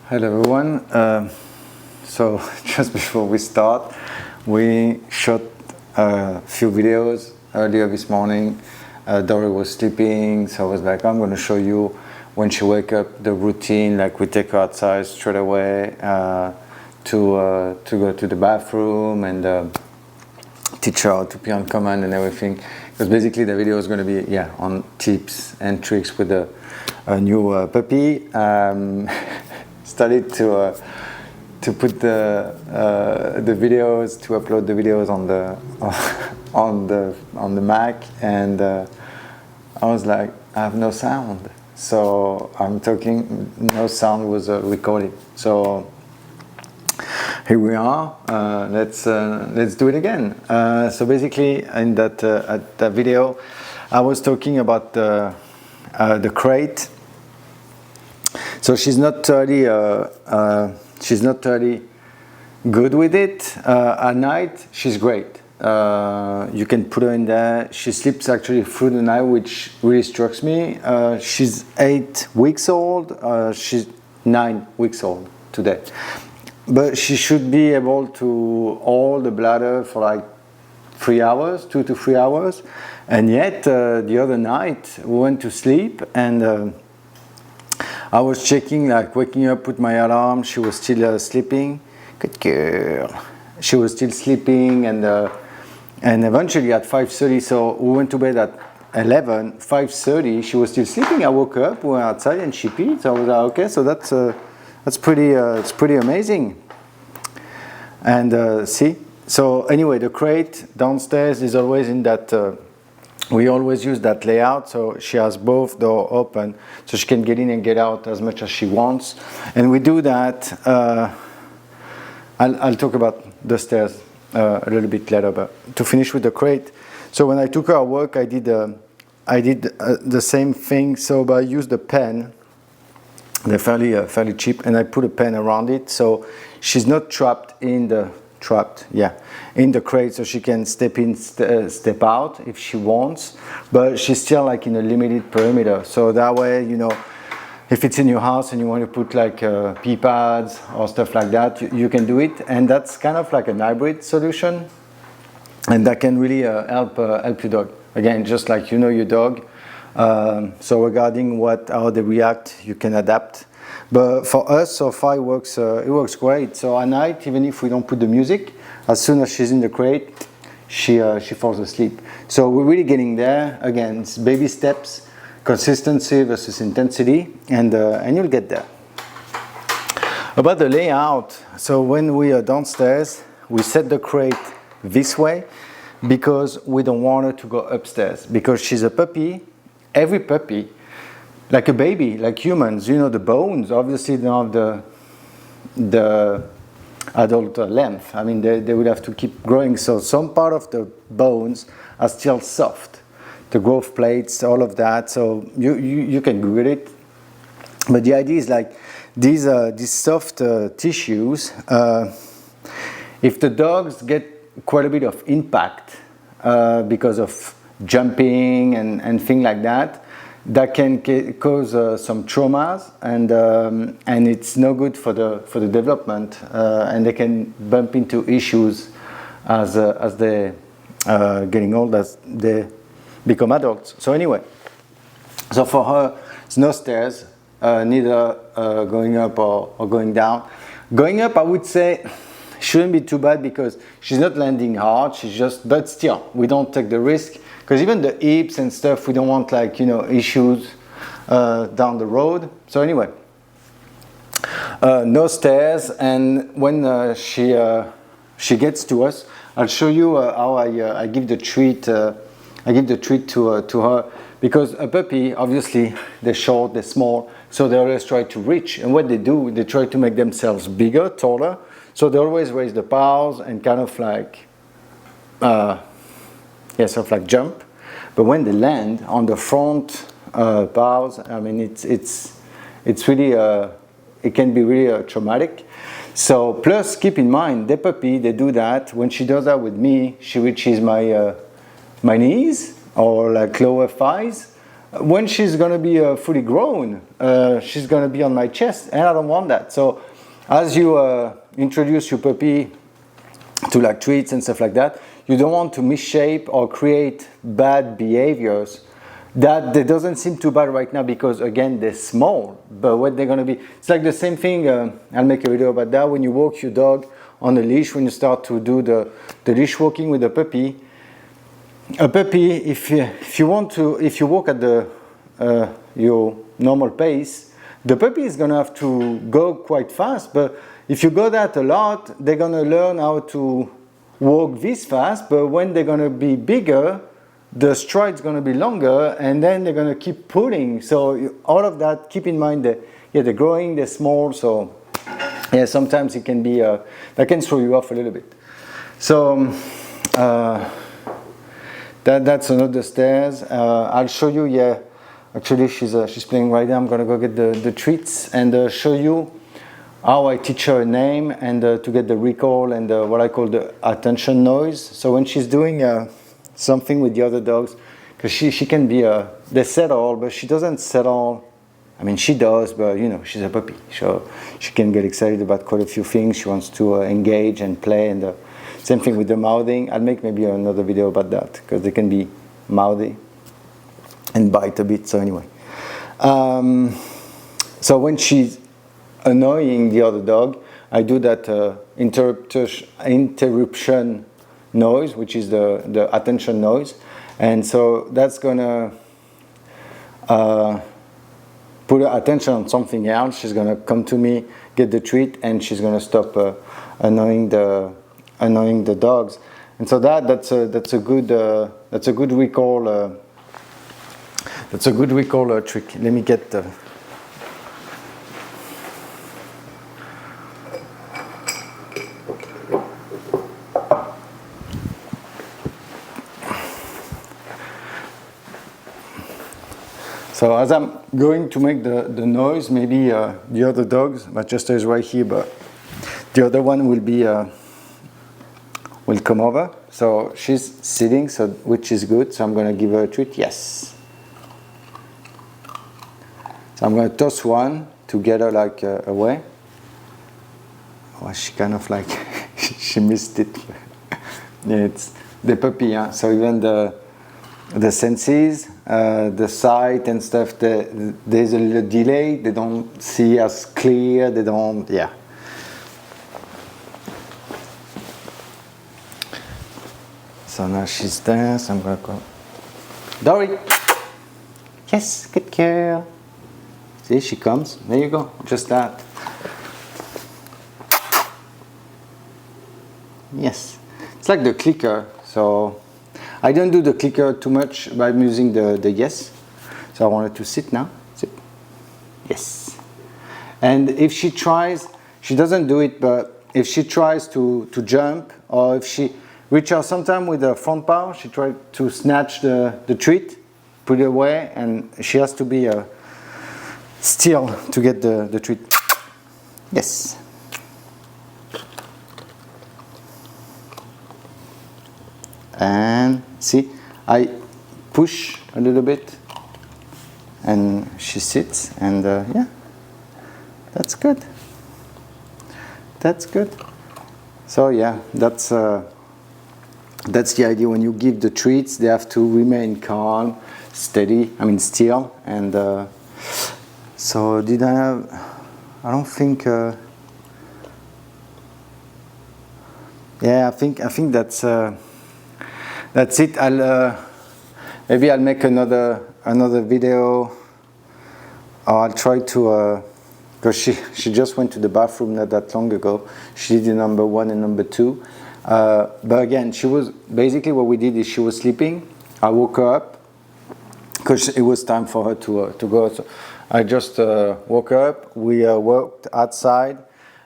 Hello everyone. So just before we start, we shot a few videos earlier this morning. Dory was sleeping, so I was like, I'm going to show you when she wake up the routine. Like we take her outside straight away to go to the bathroom and teach her how to pee on command and everything. Because basically the video is going to be on tips and tricks with a new puppy. Started to put the videos, to upload the videos on the Mac, and I was like, I have no sound, so I'm talking, no sound was recorded. So here we are. Let's do it again. So basically, in that video, I was talking about the crate. So she's not totally good with it. At night, she's great. You can put her in there. She sleeps actually through the night, which really strikes me. She's 8 weeks old. She's 9 weeks old today. But she should be able to hold the bladder for like 3 hours, 2 to 3 hours. And yet, the other night, we went to sleep and I was checking, like waking up with my alarm. She was still sleeping. Good girl. She was still sleeping, and eventually at 5:30. So we went to bed at 11. 5:30, she was still sleeping. I woke up. We went outside, and she peed. So I was like, okay, so that's pretty. It's pretty amazing. And see. So anyway, the crate downstairs is always in that. We always use that layout, so she has both doors open, so she can get in and get out as much as she wants. And we do that. I'll talk about the stairs a little bit later, but to finish with the crate. So when I took her at work, I did the same thing. So I used a pen. They're fairly cheap, and I put a pen around it, so she's not trapped in the crate, so she can step in, step out if she wants, but she's still like in a limited perimeter. So that way, you know, if it's in your house and you want to put like pee pads or stuff like that, you can do it. And that's kind of like a hybrid solution, and that can really help your dog. Again, just like you know your dog. So regarding how they react, you can adapt. But for us, so far it works great. So at night, even if we don't put the music, as soon as she's in the crate, she falls asleep. So we're really getting there. Again, it's baby steps, consistency versus intensity, and you'll get there. About the layout, so when we are downstairs, we set the crate this way because we don't want her to go upstairs. Because she's a puppy, every puppy, like a baby, like humans, you know, the bones obviously don't have the adult length. I mean, they would have to keep growing. So some part of the bones are still soft, the growth plates, all of that. So you can Google it. But the idea is like these soft tissues. If the dogs get quite a bit of impact because of jumping and things like that, that can cause some traumas, and it's no good for the development, and they can bump into issues as they getting old, as they become adults. So anyway, so for her, it's no stairs, neither going up or going down. Going up, I would say, shouldn't be too bad because she's not landing hard. But still, we don't take the risk. Because even the hips and stuff, we don't want like, you know, issues down the road. So anyway, no stairs. And when she gets to us, I'll show you how I give the treat. I give the treat to her, because a puppy, obviously, they're short, they're small, so they always try to reach. And what they do, they try to make themselves bigger, taller. So they always raise the paws and kind of like. Sort of like jump, but when they land on the front paws, I mean it's really it can be really traumatic. So plus keep in mind, the puppy, they do that. When she does that with me, she reaches my knees or like lower thighs. when she's going to be fully grown, she's going to be on my chest, and I don't want that. So as you introduce your puppy to like treats and stuff like that, you don't want to misshape or create bad behaviors that doesn't seem too bad right now, because again, they're small, but what they're going to be, it's like the same thing. I'll make a video about that. When you walk your dog on a leash, when you start to do the leash walking with a puppy, if you walk at your normal pace, the puppy is going to have to go quite fast. But if you go that a lot, they're going to learn how to walk this fast. But when they're going to be bigger, the stride's going to be longer, and then they're going to keep pulling. So all of that, keep in mind that they're growing, they're small. So yeah, sometimes it can be that can throw you off a little bit. So that's another stairs. I'll show you. Yeah, actually she's playing right now. I'm gonna go get the treats and show you how I teach her a name and to get the recall and what I call the attention noise. So when she's doing something with the other dogs, because she can be they settle, but she doesn't settle. I mean, she does, but you know, she's a puppy, so she can get excited about quite a few things. She wants to engage and play, and same thing with the mouthing. I'll make maybe another video about that, because they can be mouthy and bite a bit. So anyway, so when she's annoying the other dog, I do that interruption noise, which is the attention noise, and so that's gonna put her attention on something else. She's gonna come to me, get the treat, and she's gonna stop annoying the dogs. And so that's a good recall. That's a good recall trick. Let me get the. So as I'm going to make the noise, maybe the other dogs, Manchester is right here, but the other one will come over. So she's sitting, so which is good. So I'm going to give her a treat. Yes. So I'm going to toss one to get her like away. Oh, she kind of like she missed it. Yeah, it's the puppy, huh? So even the senses, the sight and stuff, there's a little delay. They don't see as clear. They don't, yeah. So now she's there, so I'm gonna go. Dory! Yes, good girl. See, she comes. There you go, just that. Yes, it's like the clicker, so I don't do the clicker too much, but I'm using the yes. So I want her to sit now. Sit. Yes. And if she tries, she doesn't do it, but if she tries to jump, or if she reach out sometime with the front paw, she tries to snatch the treat, put it away, and she has to be still to get the treat. Yes. And see, I push a little bit and she sits, and yeah, that's good. That's good. So yeah, that's the idea. When you give the treats, they have to remain calm, steady, still. And so did I have, I don't think, yeah, I think that's it. Maybe I'll make another video, or I'll try to, because she just went to the bathroom not that long ago. She did the number 1 and number 2. But again, she was, basically what we did is she was sleeping. I woke her up because it was time for her to go. So I just woke her up. We worked outside,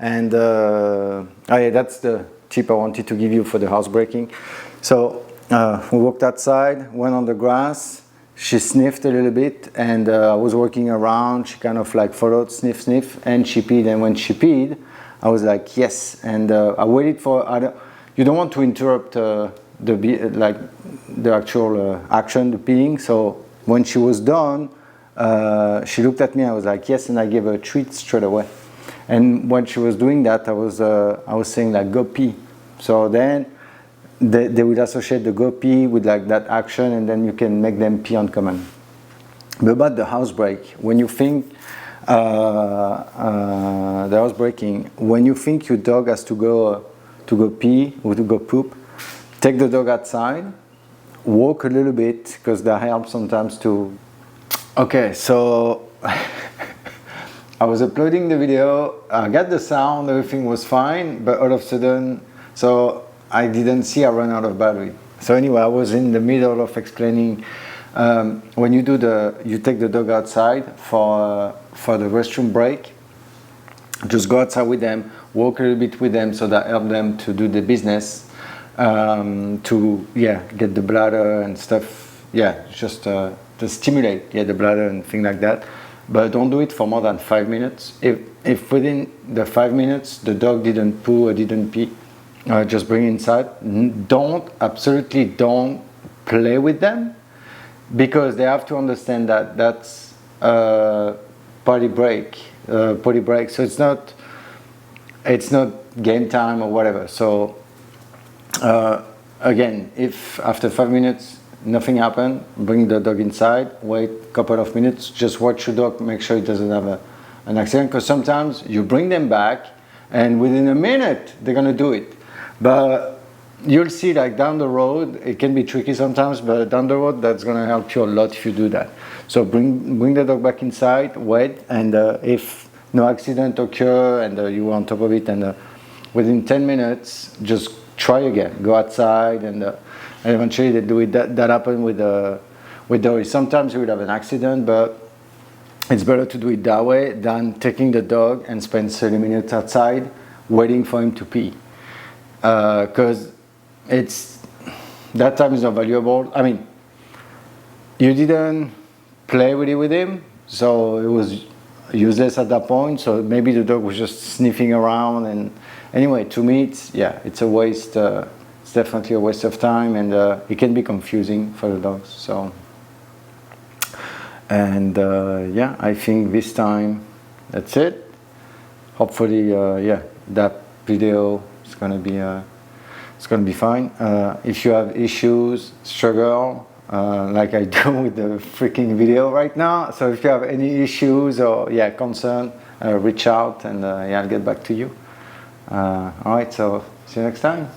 and oh yeah, that's the tip I wanted to give you for the housebreaking. So we walked outside, went on the grass. She sniffed a little bit, and I was walking around. She kind of like followed, sniff, sniff, and she peed. And when she peed, I was like, yes. And I waited for. You don't want to interrupt the actual action, the peeing. So when she was done, she looked at me. I was like, yes, and I gave her a treat straight away. And when she was doing that, I was saying like, go pee. So then they would associate the go pee with like that action, and then you can make them pee on command. But about the housebreak, when you think the housebreaking, when you think your dog has to go pee or to go poop, take the dog outside, walk a little bit, because that helps sometimes to. Okay, so I was uploading the video, I got the sound, everything was fine, but all of a sudden, so I didn't see I ran out of battery. So anyway, I was in the middle of explaining when you take the dog outside for the restroom break, just go outside with them, walk a little bit with them, so that help them to do the business, to get the bladder and stuff, just to stimulate the bladder and things like that. But don't do it for more than 5 minutes. If within the 5 minutes the dog didn't poo or didn't pee, just bring it inside. Absolutely don't play with them, because they have to understand that that's potty break. So it's not game time or whatever. So again, if after 5 minutes nothing happened, bring the dog inside, wait a couple of minutes, just watch your dog, make sure it doesn't have an accident, because sometimes you bring them back and within a minute they're going to do it. But you'll see, like down the road, it can be tricky sometimes, but down the road that's going to help you a lot if you do that. So bring the dog back inside, wait, and if no accident occur and you were on top of it, and within 10 minutes just try again, go outside, and eventually they do it. That happened with Dory. Sometimes you will have an accident, but it's better to do it that way than taking the dog and spend 30 minutes outside waiting for him to pee, because that time is not valuable. I mean, you didn't play really with him, so it was useless at that point. So maybe the dog was just sniffing around, and anyway, to me it's a waste. It's definitely a waste of time, and it can be confusing for the dogs. So, and I think this time that's it. Hopefully, that video is gonna be fine. If you have issues, struggle, like I do with the freaking video right now. So if you have any issues or concern, reach out, and I'll get back to you. All right, so see you next time.